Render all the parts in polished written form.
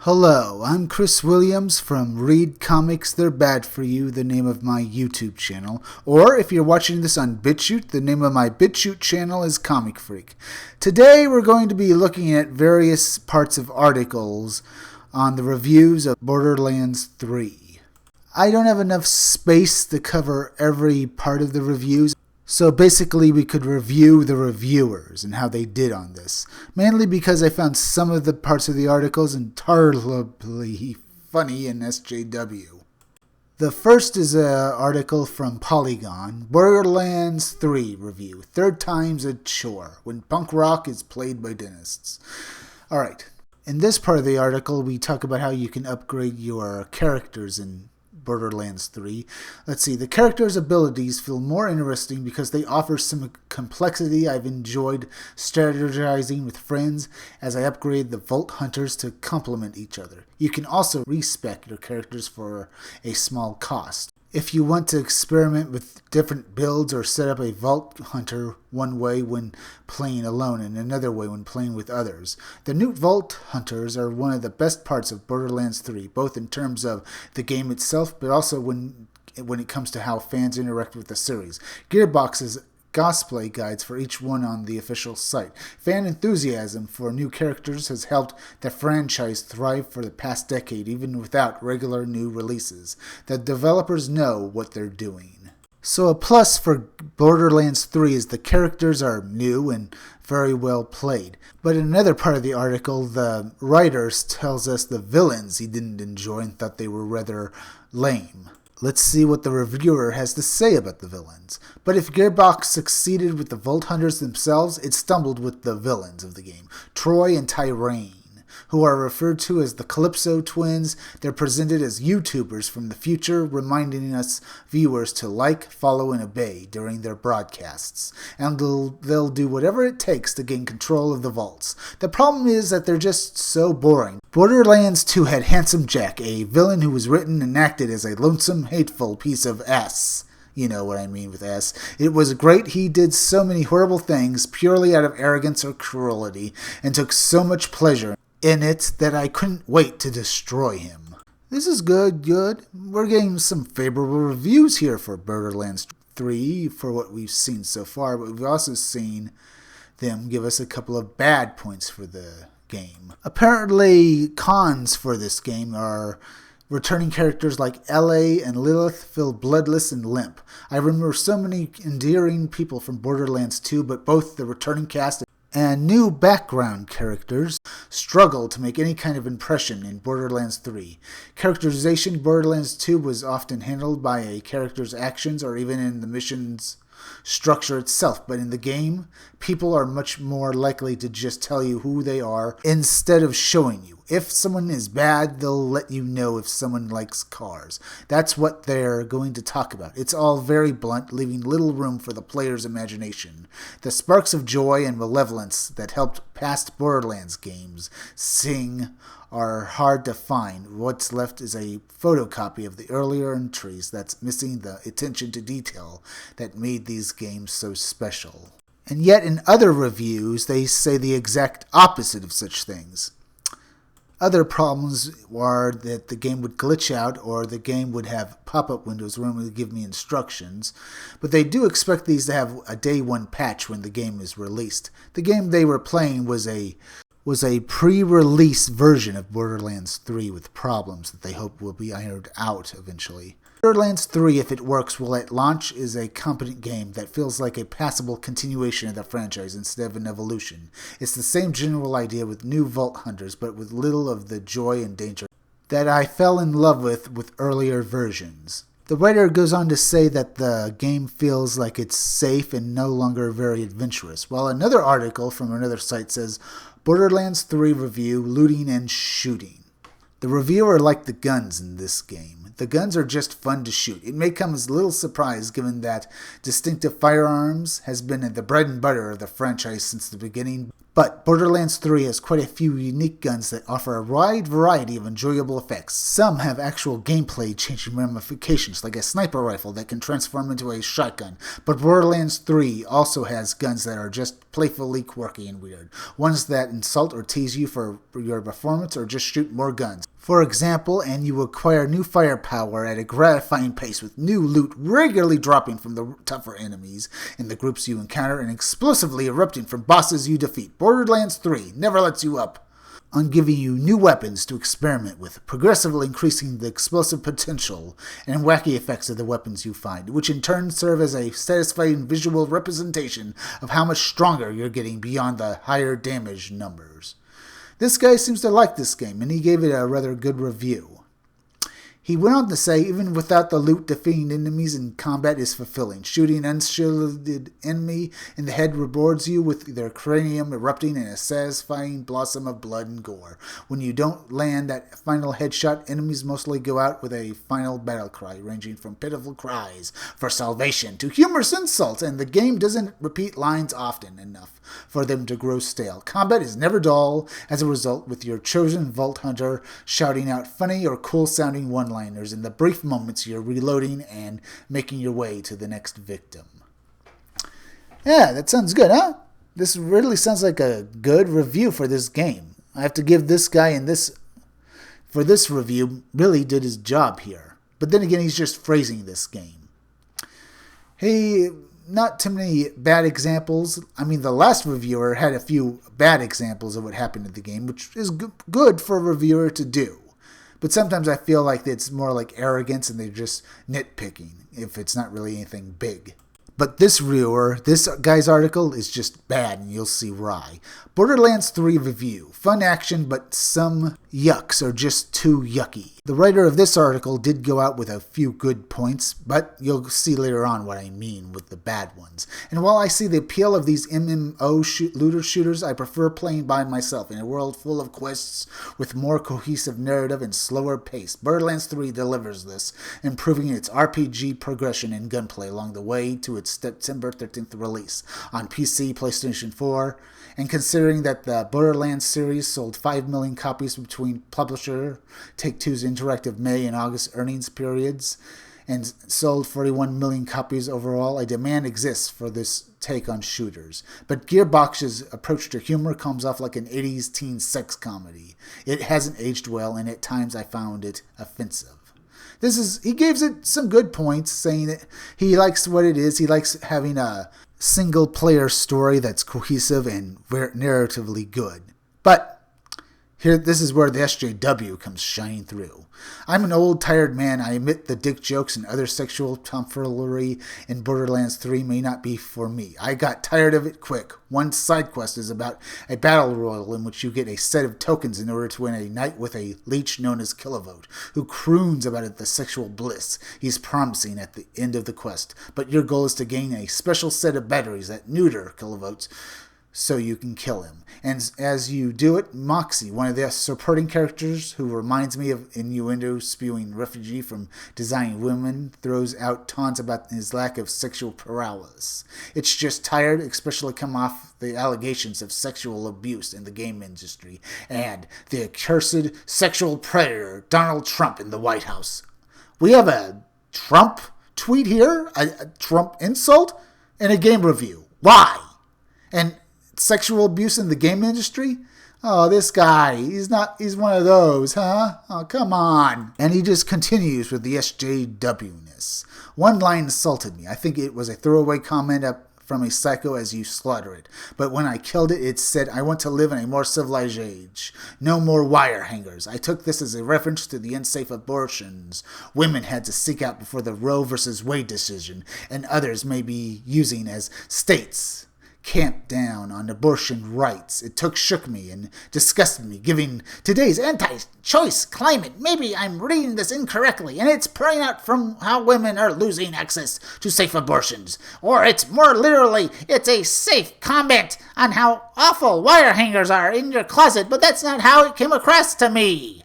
Hello, I'm Chris Williams from Read Comics They're Bad For You, the name of my YouTube channel. Or if you're watching this on BitChute, the name of my BitChute channel is Comic Freak. Today we're going to be looking at various parts of articles on the reviews of Borderlands 3. I don't have enough space to cover every part of the reviews. So basically we could review the reviewers and how they did on this. Mainly because I found some of the parts of the articles entirely funny in SJW. The first is an article from Polygon, Borderlands 3 review. Third time's a chore, when punk rock is played by dentists. Alright, in this part of the article we talk about how you can upgrade your characters in Borderlands 3. Let's see, the characters' abilities feel more interesting because they offer some complexity. I've enjoyed strategizing with friends as I upgrade the Vault Hunters to complement each other. You can also respec your characters for a small cost. If you want to experiment with different builds or set up a Vault Hunter one way when playing alone and another way when playing with others. The new Vault Hunters are one of the best parts of Borderlands 3, both in terms of the game itself, but also when it comes to how fans interact with the series. Gearbox's cosplay guides for each one on the official site. Fan enthusiasm for new characters has helped the franchise thrive for the past decade, even without regular new releases. The developers know what they're doing. So a plus for Borderlands 3 is the characters are new and very well played. But in another part of the article, the writer tells us the villains he didn't enjoy and thought they were rather lame. Let's see what the reviewer has to say about the villains. But if Gearbox succeeded with the Vault Hunters themselves, it stumbled with the villains of the game, Troy and Tyrane, who are referred to as the Calypso twins. They're presented as YouTubers from the future, reminding us viewers to like, follow, and obey during their broadcasts. And they'll do whatever it takes to gain control of the vaults. The problem is that they're just so boring. Borderlands 2 had Handsome Jack, a villain who was written and acted as a lonesome, hateful piece of S. You know what I mean with S. It was great. He did so many horrible things purely out of arrogance or cruelty and took so much pleasure in it that I couldn't wait to destroy him. This is good. We're getting some favorable reviews here for Borderlands 3 for what we've seen so far, but we've also seen them give us a couple of bad points for the game. Apparently, cons for this game are returning characters like L.A. and Lilith feel bloodless and limp. I remember so many endearing people from Borderlands 2, but both the returning cast and new background characters struggle to make any kind of impression in Borderlands 3. Characterization in Borderlands 2 was often handled by a character's actions or even in the mission's structure itself, but in the game, people are much more likely to just tell you who they are instead of showing you. If someone is bad, they'll let you know if someone likes cars. That's what they're going to talk about. It's all very blunt, leaving little room for the player's imagination. The sparks of joy and malevolence that helped past Borderlands games sing are hard to find. What's left is a photocopy of the earlier entries that's missing the attention to detail that made these games so special. And yet in other reviews, they say the exact opposite of such things. Other problems were that the game would glitch out or the game would have pop-up windows where it would give me instructions, but they do expect these to have a day one patch when the game is released. The game they were playing was a pre-release version of Borderlands 3 with problems that they hope will be ironed out eventually. Borderlands 3, if it works well at launch, is a competent game that feels like a passable continuation of the franchise instead of an evolution. It's the same general idea with new Vault Hunters, but with little of the joy and danger that I fell in love with earlier versions. The writer goes on to say that the game feels like it's safe and no longer very adventurous, while another article from another site says, Borderlands 3 review, looting and shooting. The reviewer liked the guns in this game. The guns are just fun to shoot. It may come as a little surprise given that distinctive firearms has been the bread and butter of the franchise since the beginning, But Borderlands 3 has quite a few unique guns that offer a wide variety of enjoyable effects. Some have actual gameplay-changing ramifications, like a sniper rifle that can transform into a shotgun. But Borderlands 3 also has guns that are just playfully quirky and weird. Ones that insult or tease you for your performance or just shoot more guns. For example, and you acquire new firepower at a gratifying pace with new loot regularly dropping from the tougher enemies in the groups you encounter and explosively erupting from bosses you defeat. Borderlands 3 never lets you up on giving you new weapons to experiment with, progressively increasing the explosive potential and wacky effects of the weapons you find, which in turn serve as a satisfying visual representation of how much stronger you're getting beyond the higher damage numbers. This guy seems to like this game, and he gave it a rather good review. He went on to say, even without the loot, defeating enemies in combat is fulfilling. Shooting an unshielded enemy in the head rewards you with their cranium erupting in a satisfying blossom of blood and gore. When you don't land that final headshot, enemies mostly go out with a final battle cry, ranging from pitiful cries for salvation to humorous insults, and the game doesn't repeat lines often enough for them to grow stale. Combat is never dull, as a result, with your chosen Vault Hunter shouting out funny or cool-sounding one-liners in the brief moments you're reloading and making your way to the next victim. Yeah, that sounds good, huh? This really sounds like a good review for this game. I have to give this guy for this review, really did his job here. But then again, he's just phrasing this game. Not too many bad examples. I mean, the last reviewer had a few bad examples of what happened in the game, which is good for a reviewer to do. But sometimes I feel like it's more like arrogance and they're just nitpicking if it's not really anything big. But this guy's article is just bad, and you'll see why. Borderlands 3 review. Fun action, but some yucks are just too yucky. The writer of this article did go out with a few good points, but you'll see later on what I mean with the bad ones. And while I see the appeal of these MMO looter shooters, I prefer playing by myself in a world full of quests with more cohesive narrative and slower pace. Borderlands 3 delivers this, improving its RPG progression and gunplay along the way to its September 13th release on PC, PlayStation 4, and considering that the Borderlands series sold 5 million copies between publisher Take-Two's interactive May and August earnings periods, and sold 41 million copies overall, a demand exists for this take on shooters. But Gearbox's approach to humor comes off like an 80s teen sex comedy. It hasn't aged well, and at times I found it offensive. He gives it some good points, saying that he likes what it is. He likes having a single-player story that's cohesive and narratively good. But this is where the SJW comes shining through. I'm an old, tired man. I admit the dick jokes and other sexual tomfoolery in Borderlands 3 may not be for me. I got tired of it quick. One side quest is about a battle royal in which you get a set of tokens in order to win a night with a leech known as Kilovote, who croons about the sexual bliss he's promising at the end of the quest. But your goal is to gain a special set of batteries that neuter Kilovotes, so you can kill him. And as you do it, Moxie, one of the supporting characters who reminds me of innuendo-spewing refugee from Designing Women, throws out taunts about his lack of sexual prowess. It's just tired, especially come off the allegations of sexual abuse in the game industry and the accursed sexual predator Donald Trump in the White House. We have a Trump tweet here, a Trump insult, and a game review. Why? And sexual abuse in the game industry? Oh, this guy, he's one of those, huh? Oh, come on. And he just continues with the SJW-ness. One line insulted me. I think it was a throwaway comment from a psycho as you slaughter it. But when I killed it, it said, I want to live in a more civilized age. No more wirehangers. I took this as a reference to the unsafe abortions women had to seek out before the Roe versus Wade decision, and others may be using as states camped down on abortion rights. It shook me and disgusted me, giving today's anti-choice climate. Maybe I'm reading this incorrectly, and it's preying out from how women are losing access to safe abortions. Or it's more literally, it's a safe comment on how awful wire hangers are in your closet, but that's not how it came across to me.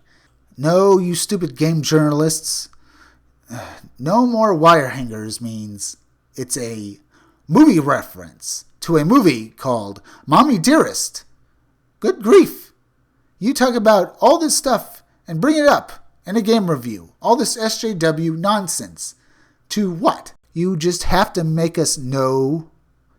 No, you stupid game journalists. No more wire hangers means it's a movie reference to a movie called Mommy Dearest, Good grief! You talk about all this stuff and bring it up in a game review. All this SJW nonsense. To what? You just have to make us know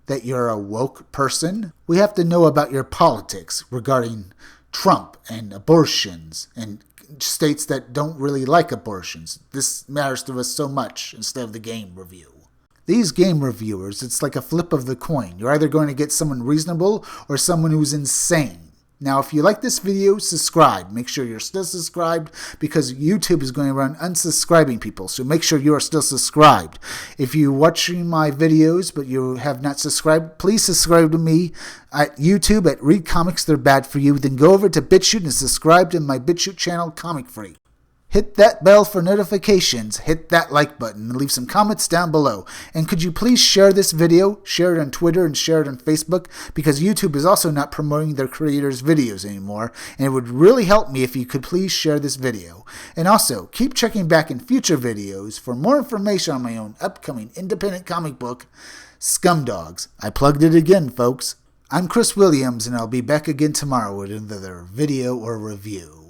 that you're a woke person. We have to know about your politics regarding Trump and abortions and states that don't really like abortions. This matters to us so much instead of the game review. These game reviewers, it's like a flip of the coin. You're either going to get someone reasonable or someone who's insane. Now, if you like this video, subscribe. Make sure you're still subscribed because YouTube is going around unsubscribing people. So make sure you are still subscribed. If you're watching my videos but you have not subscribed, please subscribe to me at YouTube at Read Comics They're Bad For You. Then go over to BitChute and subscribe to my BitChute channel, Comic Freak. Hit that bell for notifications, hit that like button, and leave some comments down below. And could you please share this video, share it on Twitter and share it on Facebook, because YouTube is also not promoting their creators' videos anymore, and it would really help me if you could please share this video. And also, keep checking back in future videos for more information on my own upcoming independent comic book, Scumdogs. I plugged it again, folks. I'm Chris Williams, and I'll be back again tomorrow with another video or review.